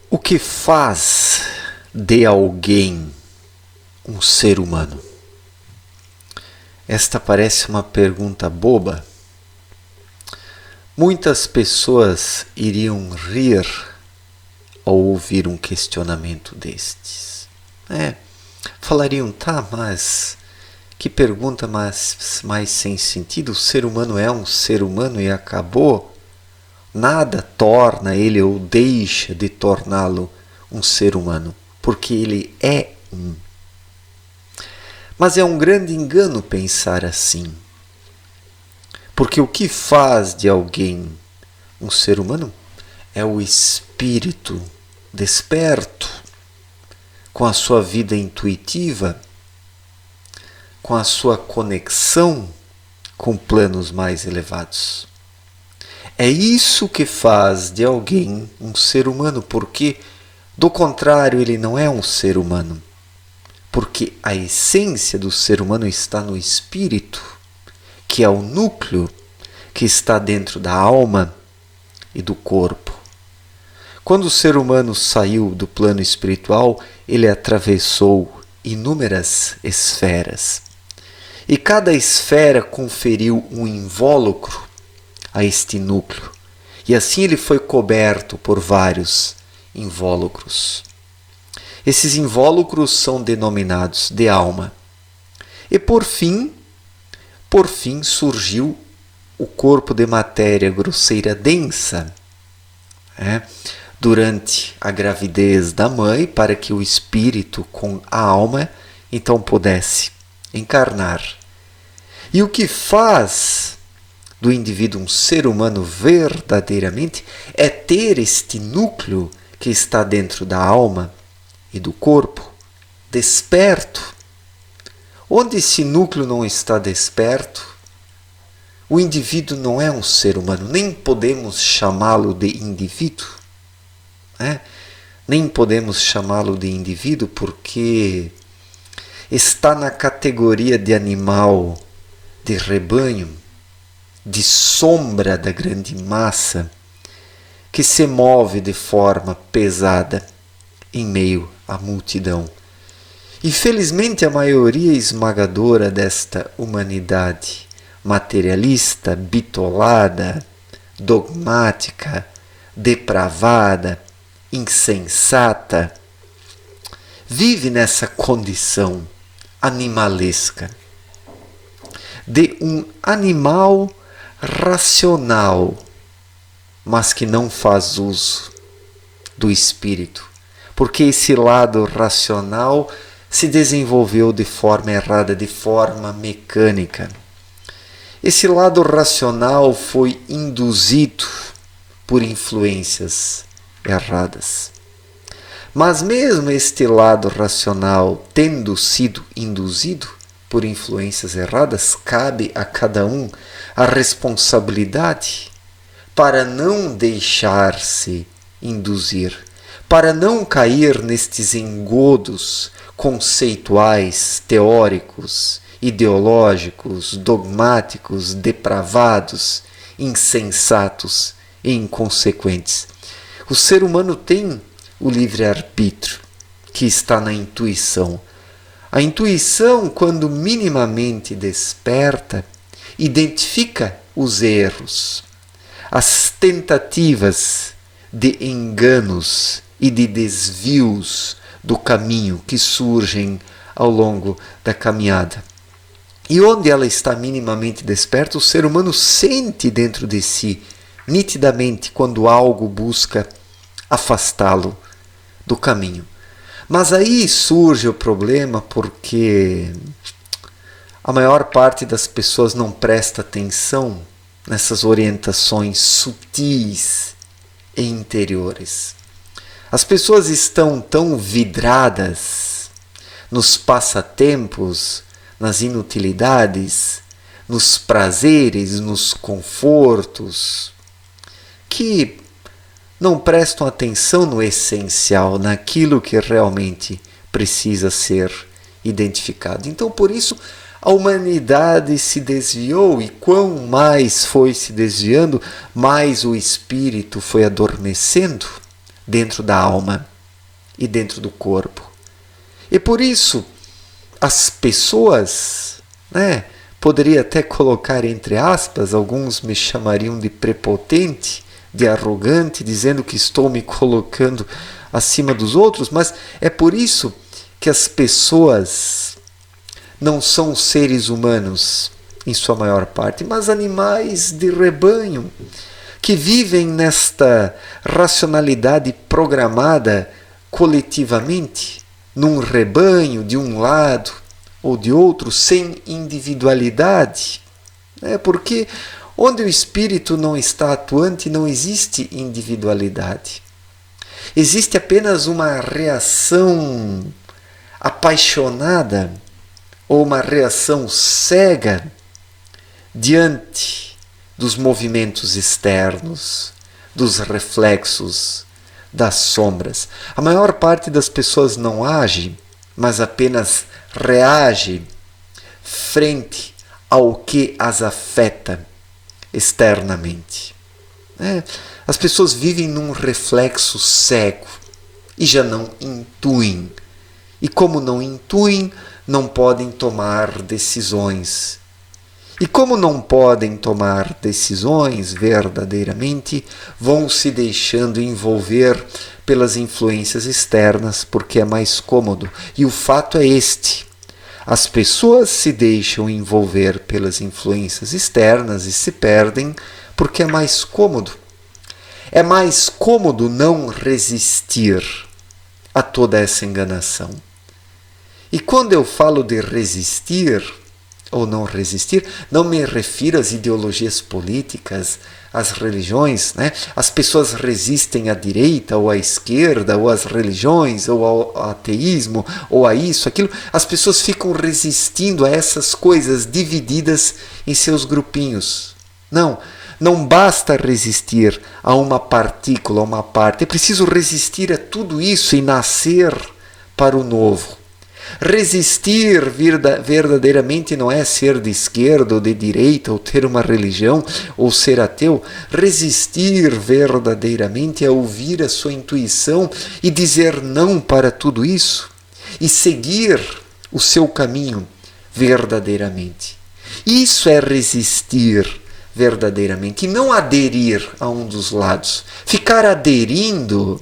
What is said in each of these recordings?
O que faz de alguém um ser humano? Esta parece uma pergunta boba. Muitas pessoas iriam rir ao ouvir um questionamento destes. Falariam, mas que pergunta mais sem sentido? O ser humano é um ser humano e acabou? Nada torna ele ou deixa de torná-lo um ser humano, porque ele é um. Mas é um grande engano pensar assim. Porque o que faz de alguém um ser humano é o espírito desperto, com a sua vida intuitiva, com a sua conexão com planos mais elevados. É isso que faz de alguém um ser humano, porque, do contrário, ele não é um ser humano. Porque a essência do ser humano está no espírito, que é o núcleo que está dentro da alma e do corpo. Quando o ser humano saiu do plano espiritual, ele atravessou inúmeras esferas. E cada esfera conferiu um invólucro a este núcleo. E assim ele foi coberto por vários invólucros. Esses invólucros são denominados de alma. E por fim surgiu o corpo de matéria grosseira densa, durante a gravidez da mãe, para que o espírito com a alma então pudesse encarnar. E o que faz do indivíduo um ser humano verdadeiramente é ter este núcleo que está dentro da alma e do corpo desperto. Onde esse núcleo não está desperto, o indivíduo não é um ser humano, nem podemos chamá-lo de indivíduo. Nem podemos chamá-lo de indivíduo porque está na categoria de animal de rebanho, de sombra da grande massa, que se move de forma pesada em meio à multidão. Infelizmente, a maioria esmagadora desta humanidade materialista, bitolada, dogmática, depravada, insensata, vive nessa condição animalesca de um animal racional, mas que não faz uso do espírito, porque esse lado racional se desenvolveu de forma errada, de forma mecânica. Esse lado racional foi induzido por influências erradas. Mas mesmo este lado racional tendo sido induzido por influências erradas, cabe a cada um a responsabilidade para não deixar-se induzir, para não cair nestes engodos conceituais, teóricos, ideológicos, dogmáticos, depravados, insensatos e inconsequentes. O ser humano tem o livre-arbítrio, que está na intuição. A intuição, quando minimamente desperta, identifica os erros, as tentativas de enganos e de desvios do caminho que surgem ao longo da caminhada. E onde ela está minimamente desperta, o ser humano sente dentro de si, nitidamente, quando algo busca afastá-lo do caminho. Mas aí surge o problema porque a maior parte das pessoas não presta atenção nessas orientações sutis e interiores. As pessoas estão tão vidradas nos passatempos, nas inutilidades, nos prazeres, nos confortos, que não prestam atenção no essencial, naquilo que realmente precisa ser identificado. Então, por isso, a humanidade se desviou, e quanto mais foi se desviando, mais o espírito foi adormecendo, dentro da alma e dentro do corpo. E por isso, as pessoas, poderia até colocar entre aspas, alguns me chamariam de prepotente, de arrogante, dizendo que estou me colocando acima dos outros, mas é por isso que as pessoas não são seres humanos, em sua maior parte, mas animais de rebanho, que vivem nesta racionalidade programada coletivamente, num rebanho de um lado ou de outro, sem individualidade. Porque onde o espírito não está atuante, não existe individualidade. Existe apenas uma reação apaixonada ou uma reação cega diante dos movimentos externos, dos reflexos, das sombras. A maior parte das pessoas não age, mas apenas reage frente ao que as afeta externamente. As pessoas vivem num reflexo cego e já não intuem. E como não intuem, não podem tomar decisões. E como não podem tomar decisões verdadeiramente, vão se deixando envolver pelas influências externas, porque é mais cômodo. E o fato é este: as pessoas se deixam envolver pelas influências externas e se perdem porque é mais cômodo. É mais cômodo não resistir a toda essa enganação. E quando eu falo de resistir ou não resistir, não me refiro às ideologias políticas, às religiões. As pessoas resistem à direita ou à esquerda, ou às religiões, ou ao ateísmo, ou a isso, aquilo. As pessoas ficam resistindo a essas coisas divididas em seus grupinhos. Não basta resistir a uma partícula, a uma parte. É preciso resistir a tudo isso e nascer para o novo. Resistir verdadeiramente não é ser de esquerda ou de direita, ou ter uma religião, ou ser ateu. Resistir verdadeiramente é ouvir a sua intuição e dizer não para tudo isso e seguir o seu caminho verdadeiramente. Isso é resistir verdadeiramente e não aderir a um dos lados. Ficar aderindo,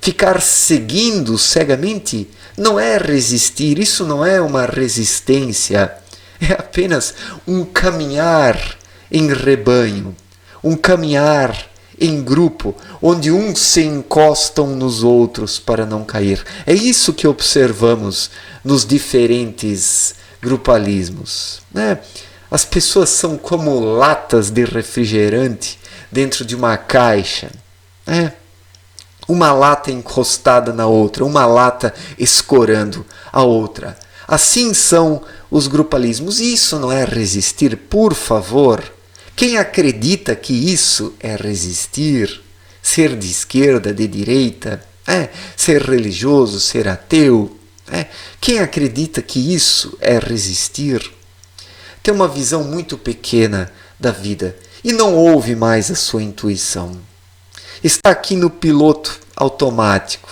ficar seguindo cegamente, não é resistir, isso não é uma resistência, é apenas um caminhar em rebanho, um caminhar em grupo, onde uns se encostam nos outros para não cair. É isso que observamos nos diferentes grupalismos. As pessoas são como latas de refrigerante dentro de uma caixa. Uma lata encostada na outra, uma lata escorando a outra. Assim são os grupalismos. Isso não é resistir, por favor. Quem acredita que isso é resistir, ser de esquerda, de direita, ser religioso, ser ateu, quem acredita que isso é resistir, tem uma visão muito pequena da vida e não ouve mais a sua intuição. Está aqui no piloto automático,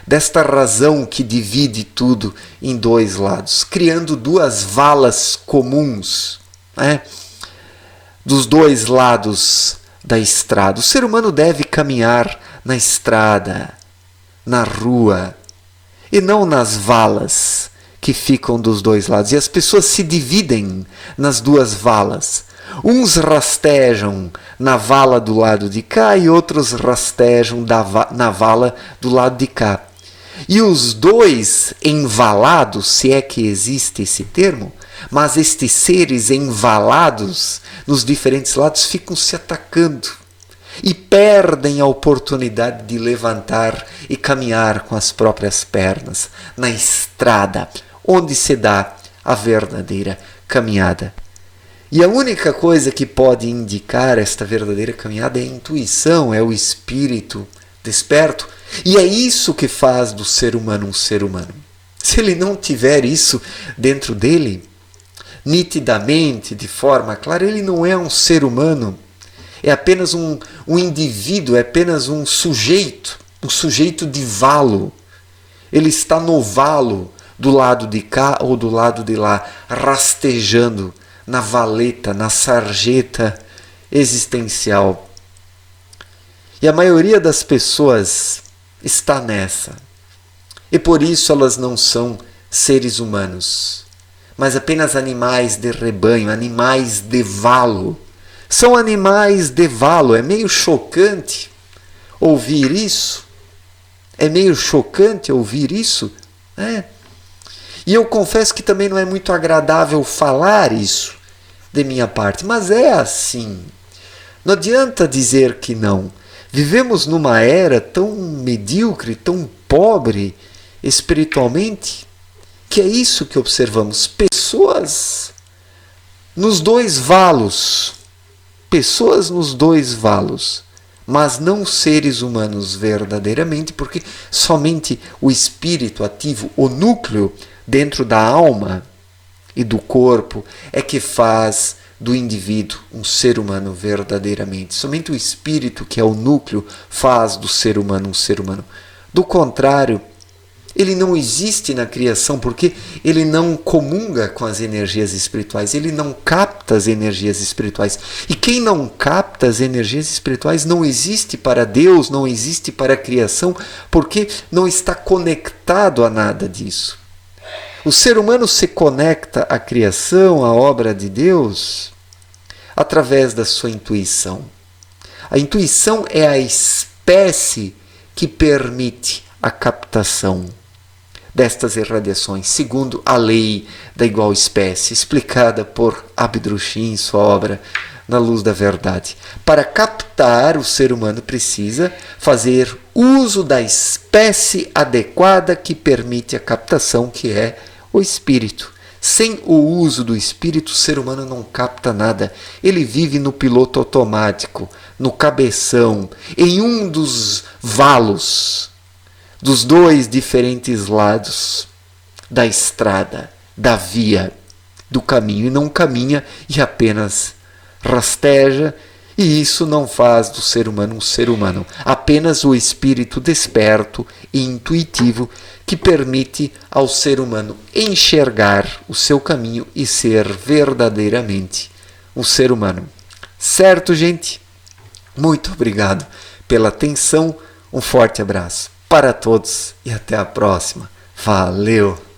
desta razão que divide tudo em dois lados, criando duas valas comuns, dos dois lados da estrada. O ser humano deve caminhar na estrada, na rua, e não nas valas que ficam dos dois lados. E as pessoas se dividem nas duas valas. Uns rastejam na vala do lado de cá e outros rastejam na vala do lado de cá. E os dois envalados, se é que existe esse termo, mas estes seres envalados nos diferentes lados ficam se atacando e perdem a oportunidade de levantar e caminhar com as próprias pernas na estrada, onde se dá a verdadeira caminhada. E a única coisa que pode indicar esta verdadeira caminhada é a intuição, é o espírito desperto. E é isso que faz do ser humano um ser humano. Se ele não tiver isso dentro dele, nitidamente, de forma clara, ele não é um ser humano. É apenas um indivíduo, é apenas um sujeito um sujeito de valo. Ele está no valo, do lado de cá ou do lado de lá, rastejando na valeta, na sarjeta existencial. E a maioria das pessoas está nessa. E por isso elas não são seres humanos, mas apenas animais de rebanho, animais de valo. São animais de valo. É meio chocante ouvir isso. É meio chocante ouvir isso. E eu confesso que também não é muito agradável falar isso de minha parte, mas é assim. Não adianta dizer que não. Vivemos numa era tão medíocre, tão pobre espiritualmente, que é isso que observamos. Pessoas nos dois valos. Pessoas nos dois valos. Mas não seres humanos verdadeiramente, porque somente o espírito ativo, o núcleo dentro da alma e do corpo, é que faz do indivíduo um ser humano verdadeiramente. Somente o espírito, que é o núcleo, faz do ser humano um ser humano. Do contrário, ele não existe na criação, porque ele não comunga com as energias espirituais, ele não capta as energias espirituais. E quem não capta as energias espirituais não existe para Deus, não existe para a criação, porque não está conectado a nada disso. O ser humano se conecta à criação, à obra de Deus, através da sua intuição. A intuição é a espécie que permite a captação destas irradiações, segundo a lei da igual espécie, explicada por Abdrushim em sua obra Na Luz da Verdade. Para captar, o ser humano precisa fazer uso da espécie adequada que permite a captação, que é o espírito. Sem o uso do espírito, o ser humano não capta nada. Ele vive no piloto automático, no cabeção, em um dos valos, dos dois diferentes lados da estrada, da via, do caminho, e não caminha e apenas rasteja, e isso não faz do ser humano um ser humano, apenas o espírito desperto e intuitivo que permite ao ser humano enxergar o seu caminho e ser verdadeiramente um ser humano. Certo, gente? Muito obrigado pela atenção, um forte abraço para todos e até a próxima. Valeu!